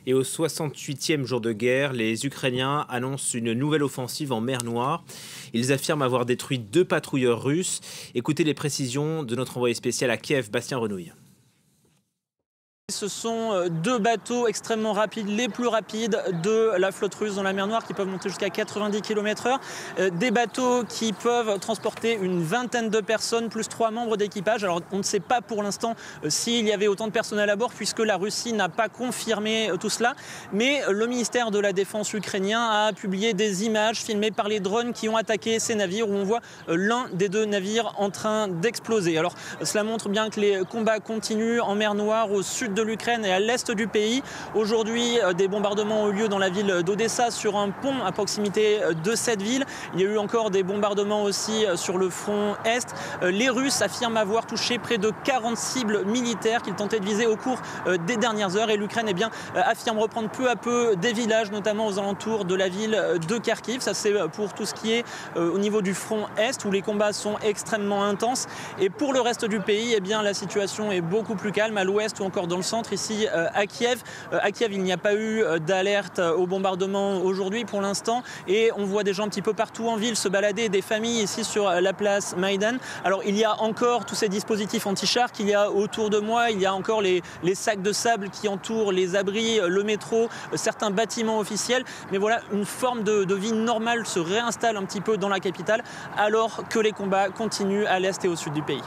Et au 68e jour de guerre, les Ukrainiens annoncent une nouvelle offensive en mer Noire. Ils affirment avoir détruit 2 patrouilleurs russes. Écoutez les précisions de notre envoyé spécial à Kiev, Bastien Renouille. Ce sont 2 bateaux extrêmement rapides, les plus rapides de la flotte russe dans la mer Noire, qui peuvent monter jusqu'à 90 km/h. Des bateaux qui peuvent transporter une vingtaine de personnes, plus 3 membres d'équipage. Alors on ne sait pas pour l'instant s'il y avait autant de personnel à bord, puisque la Russie n'a pas confirmé tout cela. Mais le ministère de la Défense ukrainien a publié des images filmées par les drones qui ont attaqué ces navires, où on voit l'un des 2 navires en train d'exploser. Alors cela montre bien que les combats continuent en mer Noire, au sud de l'Ukraine et à l'est du pays. Aujourd'hui, des bombardements ont eu lieu dans la ville d'Odessa, sur un pont à proximité de cette ville. Il y a eu encore des bombardements aussi sur le front est. Les Russes affirment avoir touché près de 40 cibles militaires qu'ils tentaient de viser au cours des dernières heures. Et l'Ukraine affirme reprendre peu à peu des villages, notamment aux alentours de la ville de Kharkiv. Ça, c'est pour tout ce qui est au niveau du front est, où les combats sont extrêmement intenses. Et pour le reste du pays, la situation est beaucoup plus calme, à l'ouest ou encore dans le centre, ici à Kiev. À Kiev, il n'y a pas eu d'alerte au bombardement aujourd'hui pour l'instant, et on voit des gens un petit peu partout en ville se balader, des familles ici sur la place Maïdan. Alors il y a encore tous ces dispositifs anti-chars qu'il y a autour de moi, il y a encore les sacs de sable qui entourent les abris, le métro, certains bâtiments officiels, mais voilà, une forme de vie normale se réinstalle un petit peu dans la capitale, alors que les combats continuent à l'est et au sud du pays.